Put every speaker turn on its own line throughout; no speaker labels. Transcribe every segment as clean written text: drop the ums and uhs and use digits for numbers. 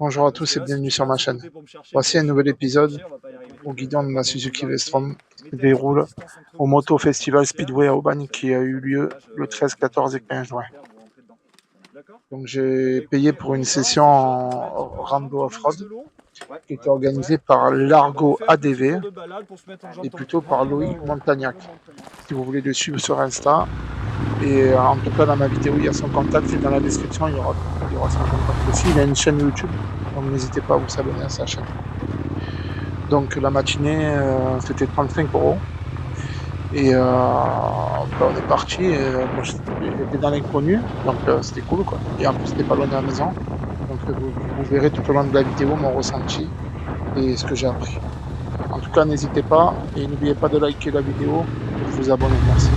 Bonjour à tous et bienvenue sur ma chaîne. Voici un nouvel épisode au guidon de ma Suzuki V-Strom qui déroule au Moto Festival Speedway à Aubagne qui a eu lieu le 13, 14 et 15 juin. Donc j'ai payé pour une session en rando off-road qui était organisée par l'Argo ADV et plutôt par Loïc Montagnac. Si vous voulez le suivre sur Insta. Et en tout cas dans ma vidéo il y a son contact et dans la description il y aura son contact aussi. Il a une chaîne YouTube, donc n'hésitez pas à vous abonner à sa chaîne. Donc la matinée c'était 35 € et on est parti. Moi j'étais dans l'inconnu, donc c'était cool quoi. Et en plus c'était pas loin de la maison, donc vous verrez tout au long de la vidéo mon ressenti et ce que j'ai appris. En tout cas n'hésitez pas et n'oubliez pas de liker la vidéo et de vous abonner. Merci.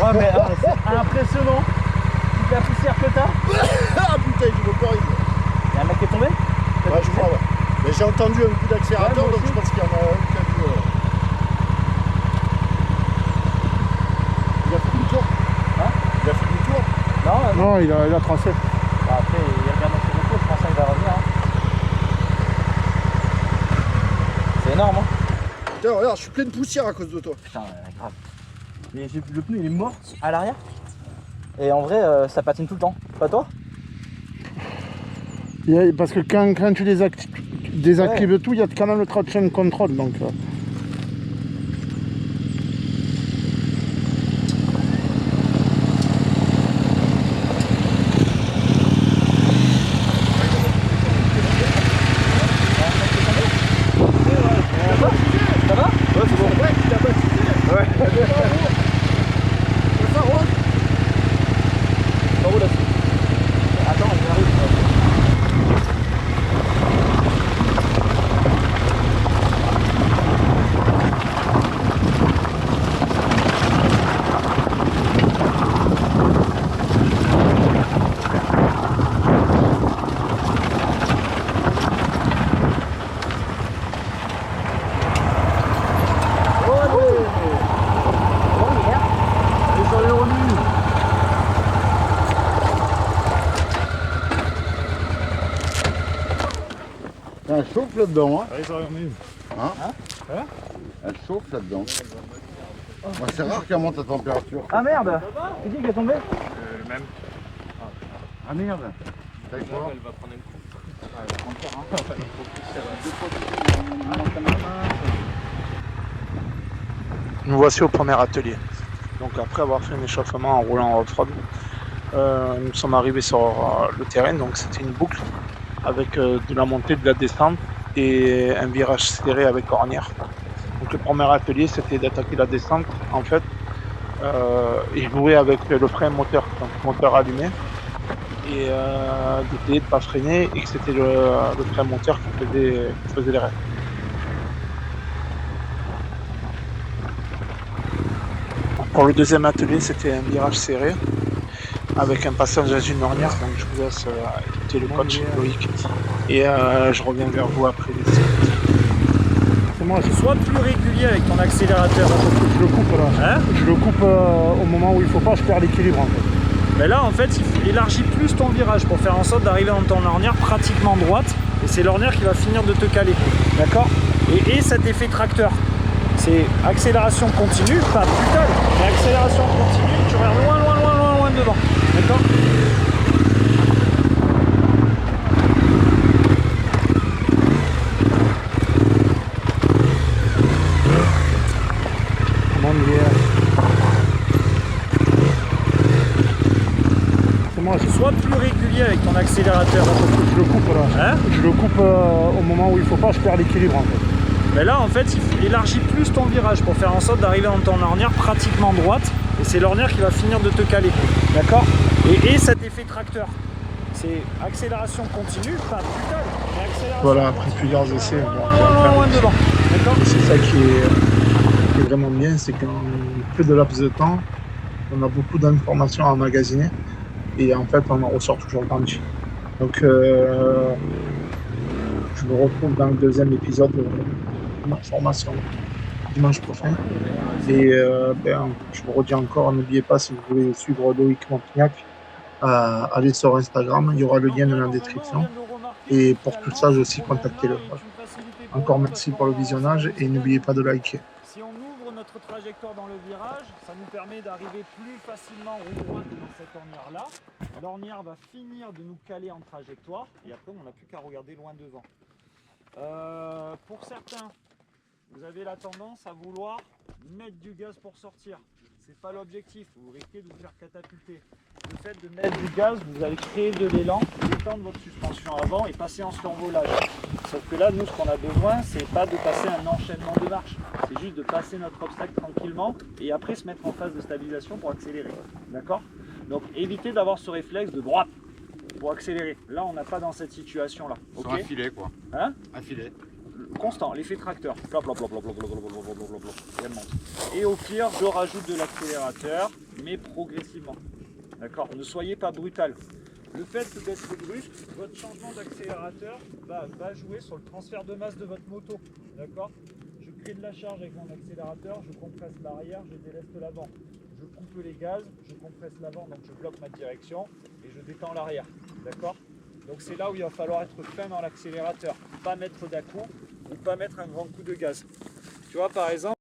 Ouais mais c'est impressionnant toute la poussière que t'as.
Ah putain, je me horrible.
Y'a un mec qui est tombé?
Ouais, je crois, ouais. Mais j'ai entendu un coup d'accélérateur,
Ouais,
donc je pense qu'il y en a un qui a dû... Il a fait demi-tour.
Hein?
Il a fait demi-tour.
Non, il a tracé.
Bah, après il regarde dans ses recours, je pense qu'il va revenir. Hein. C'est énorme hein.
Putain, regarde, je suis plein de poussière à cause de toi.
Putain, grave. Et le pneu il est mort à l'arrière. Et en vrai ça patine tout le temps. Pas toi?
Parce que quand tu désactives tout, il y a quand même le traction control. Donc,
Ça va? Ouais c'est bon.
Ouais, tu l'as baptisé.
Ouais.
Ça roule.
Ça roule là-dessus. Attends, j'arrive.
elle chauffe là-dedans. Hein.
Hein
Elle chauffe là-dedans. Moi, c'est rare qu'elle monte à température.
Ah merde! C'est qui est tombé?
Le même.
Ah merde. T'as quoi?
Elle va prendre un coup.
Nous voici au premier atelier. Donc après avoir fait un échauffement en roulant en off-road, nous sommes arrivés sur le terrain. Donc c'était une boucle avec de la montée, de la descente et un virage serré avec ornière. Donc le premier atelier c'était d'attaquer la descente en fait et jouer avec le frein moteur, donc moteur allumé, et d'essayer de ne pas freiner et que c'était le frein moteur qui faisait les rêves. Pour le deuxième atelier, c'était un virage serré avec un passage à une ornière, donc je vous laisse écouter le coach Loïc et je reviens vers vous après les essais.
Sois plus régulier avec ton accélérateur.
Je le coupe là.
Hein?
Je le coupe au moment où il faut pas, je perds l'équilibre en fait.
Mais là en fait il élargit plus ton virage pour faire en sorte d'arriver dans ton ornière pratiquement droite et c'est l'ornière qui va finir de te caler. D'accord? Et cet effet tracteur. C'est accélération continue, pas brutale, mais accélération continue, tu regardes loin devant. D'accord? Sois plus régulier avec ton accélérateur.
Je le coupe là.
Hein?
Je le coupe au moment où il faut pas, je perds l'équilibre en fait.
Mais là en fait il élargit plus ton virage pour faire en sorte d'arriver dans ton ornière pratiquement droite et c'est l'ornière qui va finir de te caler. D'accord? Et cet effet tracteur. C'est accélération continue, pas brutale, mais accélération.
Voilà, après plusieurs essais,
Loin devant. D'accord?
c'est ça qui est vraiment bien, c'est qu'en peu de laps de temps, on a beaucoup d'informations à emmagasiner et en fait on en ressort toujours grandi. Donc je vous retrouve dans le deuxième épisode de ma formation dimanche prochain. Et je vous redis encore, n'oubliez pas, si vous voulez suivre Loïc Montignac, allez sur Instagram, il y aura le lien dans la description. Et pour tout ça, aussi contactez-le. Voilà. Encore merci pour le visionnage et n'oubliez pas de liker.
Si on ouvre notre trajectoire dans le virage, ça nous permet d'arriver plus facilement au droit dans cette ornière-là. L'ornière va finir de nous caler en trajectoire et après on n'a plus qu'à regarder loin devant. Pour certains, vous avez la tendance à vouloir mettre du gaz pour sortir. C'est pas l'objectif, vous risquez de vous faire catapulter. Le fait de mettre du gaz, vous allez créer de l'élan, détendre votre suspension avant et passer en survolage. Sauf que là, nous, ce qu'on a besoin, c'est pas de passer un enchaînement de marches. C'est juste de passer notre obstacle tranquillement et après se mettre en phase de stabilisation pour accélérer. D'accord? Donc évitez d'avoir ce réflexe de droite pour accélérer. Là, on n'a pas dans cette situation-là.
Sur un filet quoi.
Hein?
Un filet.
Constant, l'effet tracteur. Plop, plop, plop, plop, plop, plop, plop, plop, plop, plop, plop. Et elle monte. Et au pire, je rajoute de l'accélérateur, mais progressivement. D'accord? Ne soyez pas brutal. Le fait d'être brusque, votre changement d'accélérateur va jouer sur le transfert de masse de votre moto. D'accord? Je crée de la charge avec mon accélérateur, je compresse l'arrière, je déleste l'avant. Je coupe les gaz, je compresse l'avant, donc je bloque ma direction et je détends l'arrière. D'accord? Donc c'est là où il va falloir être fin dans l'accélérateur, pas mettre d'à-coup ou pas mettre un grand coup de gaz. Tu vois par exemple,